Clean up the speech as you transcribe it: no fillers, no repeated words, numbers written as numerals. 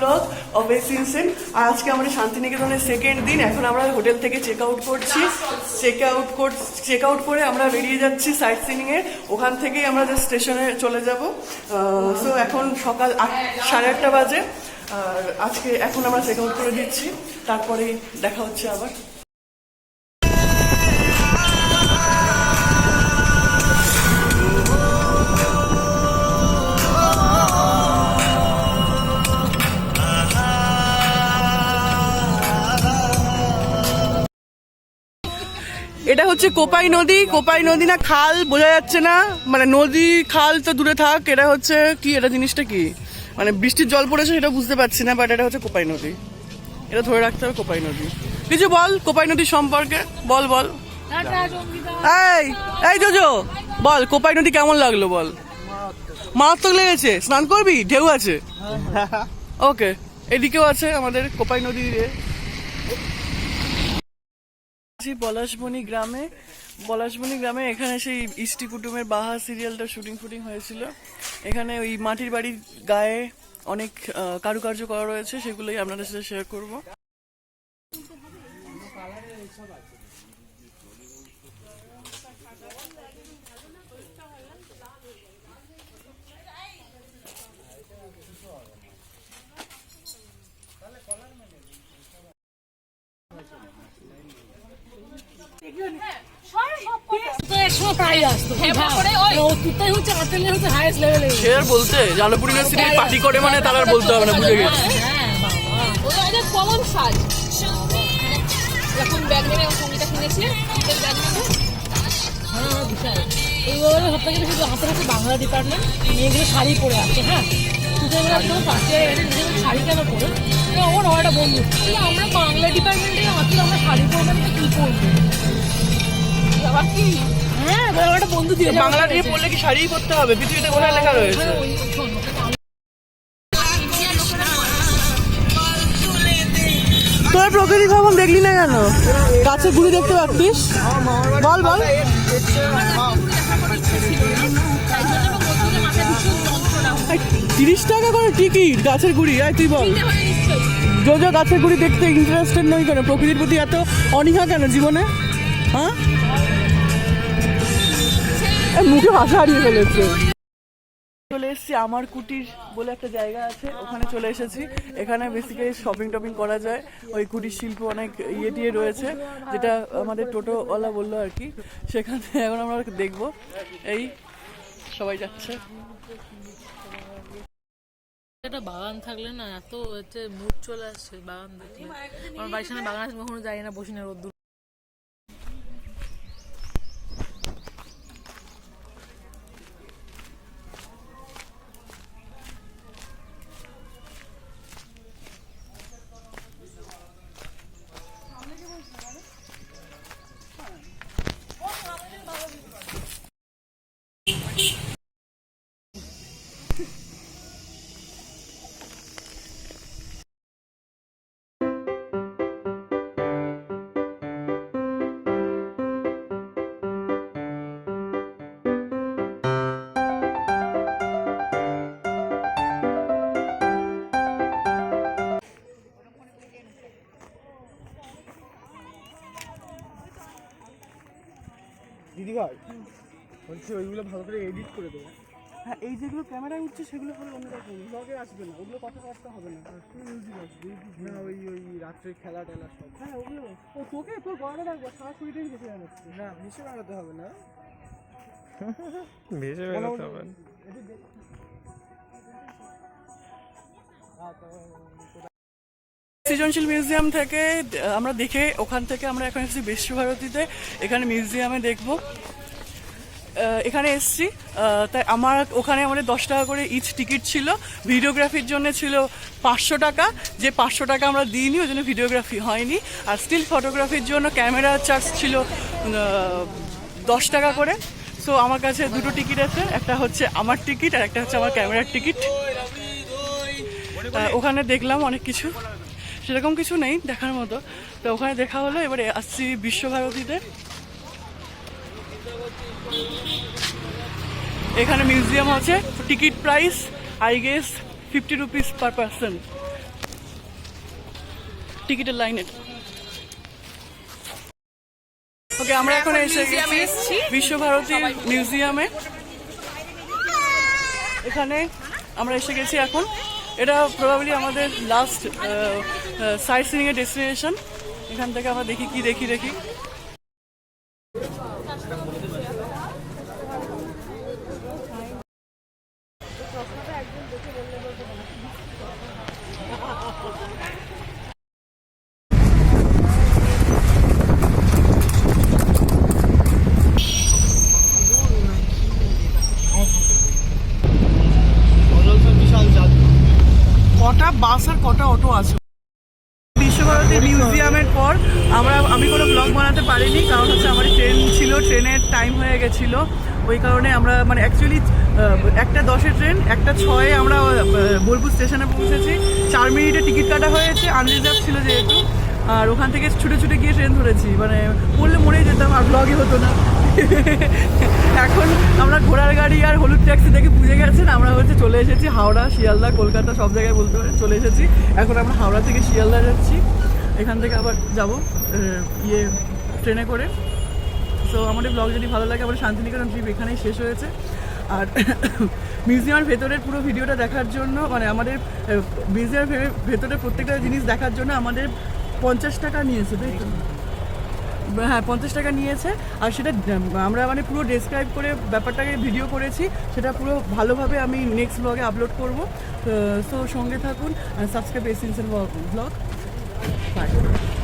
Blog of এসিনসেন। আর আজকে আমাদের শান্তিনিকেতনের সেকেন্ড দিন। এখন আমরা হোটেল থেকে চেক আউট করছি। চেক আউট করে আমরা বেরিয়ে যাচ্ছি সাইট সিনিং এ। ওখান থেকেই আমরা স্টেশনে চলে যাব। সো এখন সকাল 8:30 বাজে। আর আজকে এখন আমরা চেক আউট করে দিচ্ছি, তারপরে দেখা হচ্ছে আবার। এটা হচ্ছে কোপাই নদী। কোপাই নদী না খাল বোঝা যাচ্ছে না, মানে নদী খাল তো দূরে থাক। এটা হচ্ছে কি, এটা জিনিসটা কি, মানে বৃষ্টির জল পড়েছে সেটা বুঝতে পারছি না, বাট এটা হচ্ছে কোপাই নদী। এটা ধরে রাখতে হবে কোপাই নদী। কিছু বল কোপাই নদী সম্পর্কে, বল বল। এই জোজো বল, কোপাই নদী কেমন লাগলো বল। মারাত্মক লেগেছে? স্নান করবি? ঢেউ আছে। ওকে, এদিকেও আছে আমাদের কোপাই নদীর। পলাশবনি গ্রামে এখানে সেই ইষ্টি কুটুমের বাহা সিরিয়ালটা শুটিং হয়েছিল। এখানে ওই মাটির বাড়ির গায়ে অনেক কারুকার্য করা রয়েছে, সেগুলোই আপনাদের সাথে শেয়ার করব। বলতে জানপুর ইউনিভার্সিটির পার্টি করে মানে তার আর বলতে হবে না, বুঝে গেছি। বাংলা ডিপার্টমেন্ট মেয়েগুলো শাড়ি পরে আছে। হ্যাঁ, শাড়ি কেন পরে? আমার একটা বন্ধু, আমরা বাংলা ডিপার্টমেন্টে আমরা শাড়ি পরবো, কি পরবো? আবার কি? হ্যাঁ, একটা বন্ধু দিয়ে বাংলা নিয়ে পড়লে কি শাড়ি পরতে হবে? পৃথিবীতে কোথায় লেখা রয়েছে? তোর প্রকৃতি ভবন দেখলি না কেন? গাছের গুড়ি দেখতে পাচ্ছিস? বল বল। 30 টাকা করে টিকিট গাছের গুড়ি? আয় তুই বল। জোজো গাছের গুড়ি দেখতে ইন্টারেস্টেড নই কেন? প্রকৃতির প্রতি এত অনীহা কেন জীবনে? হ্যাঁ, মুখে ভাষা হারিয়ে ফেলেছে। চলে এসেছি আমার কুটির বলে একটা জায়গা আছে, ওখানে চলে এসেছি। এখানে বেসিক্যালি শপিং করা যায়। ওই কুটির শিল্প অনেক টিয়ে রয়েছে, যেটা আমাদের টোটোওয়ালা বললো আর কি। সেখানে এখন আমরা দেখবো। এই সবাই যাচ্ছে। একটা বাগান থাকলে না এত মুড চলে আসছে বাগান দেখলে। আমার বাড়ির সামনে বাগান আছে, কখনো যাই না, বসি না রোদ্দুর। দিদি ভাই বলছি ওইগুলো ভালো করে এডিট করে দেবো। হ্যাঁ, এই যেগুলো ক্যামেরায় উঠছে সেগুলো হলো অন্যরকম, ব্লগে আসবে না, ওগুলো কথা আসতে হবে না। মিউজিক আসবে না, ওই রাত্রে খেলা টেলা সব। হ্যাঁ ওগুলো। ও তোকে তোর গলাটা রাখবো, সারা শরীরটাই ভেসে যাচ্ছে। না, ভেসে বেড়াতে হবে না, ভেসে বেড়াতে হবে না। সৃজনশীল মিউজিয়াম থেকে আমরা দেখে ওখান থেকে আমরা এখন এসেছি বিশ্বভারতীতে। এখানে মিউজিয়ামে দেখবো। এখানে এসছি, তাই ওখানে আমাদের 10 টাকা করে ইচ টিকিট ছিল। ভিডিওগ্রাফির জন্য ছিল 500 টাকা, যে 500 টাকা আমরা দিইনি, ওই জন্য ভিডিওগ্রাফি হয়নি। আর স্টিল ফটোগ্রাফির জন্য ক্যামেরা চার্জ ছিল 10 টাকা করে। সো আমার কাছে দুটো টিকিট আছে, একটা হচ্ছে আমার টিকিট আর একটা হচ্ছে আমার ক্যামেরার টিকিট। ওখানে দেখলাম অনেক কিছু, সেরকম কিছু নেই দেখার মতো, তো ওখানে দেখা হলো। এবারে আসছি বিশ্বভারতীতে। এখানে মিউজিয়াম আছে, ticket price I guess 50 rupees per person. টিকিটের লাইনে। ওকে, আমরা এখন এসে গেছি বিশ্বভারতী মিউজিয়ামে। এখানে আমরা এসে গেছি এখন। এটা প্রবাবলি আমাদের লাস্ট সাইট সিইং এর ডেস্টিনেশন। এখান থেকে আমরা দেখি কি দেখি। বিশাল জাদু। কটা বাস আর কটা অটো আছে। বিশ্বভারতী মিউজিয়ামের পর আমি কোনো ব্লগ বানাতে পারিনি, কারণ হচ্ছে আমার ট্রেন ছিল, ট্রেনের টাইম হয়ে গেছিল। ওই কারণে আমরা মানে অ্যাকচুয়ালি 1:10 ট্রেন, 1:06 আমরা বোলপুর স্টেশনে পৌঁছেছি। 4 মিনিটে টিকিট কাটা হয়েছে, আনরিজার্ভ ছিল যেহেতু। আর ওখান থেকে ছুটে গিয়ে ট্রেন ধরেছি, মানে পড়লে মরেই যেতাম, আর ব্লগই হতো না। এখন আমরা ঘোড়ার গাড়ি আর হলুদ ট্যাক্সি দেখে বুঝে গেছেন আমরা হচ্ছে চলে এসেছি হাওড়া, শিয়ালদা, কলকাতা সব জায়গায় বলতে পারে চলে এসেছি। এখন আমরা হাওড়া থেকে শিয়ালদা যাচ্ছি, এখান থেকে আবার যাব ট্রেনে করে। সো আমাদের ব্লগ যদি ভালো লাগে, আমাদের শান্তিনিকেতন ট্রিপ এখানেই শেষ হয়েছে। আর মিউজিয়ামের ভেতরের পুরো ভিডিওটা দেখার জন্য, মানে আমাদের মিউজিয়ামের ভেতরের প্রত্যেকটা জিনিস দেখার জন্য আমাদের 50 টাকা নিয়েছে, তাই তো? হ্যাঁ, 50 টাকা নিয়েছে। আর সেটা আমরা মানে পুরো ডেসক্রাইব করে ব্যাপারটাকে ভিডিও করেছি, সেটা পুরো ভালোভাবে আমি নেক্সট ব্লগে আপলোড করবো। সো সঙ্গে থাকুন, সাবস্ক্রাইব এসেন্সিয়াল ব্লগ। বাই।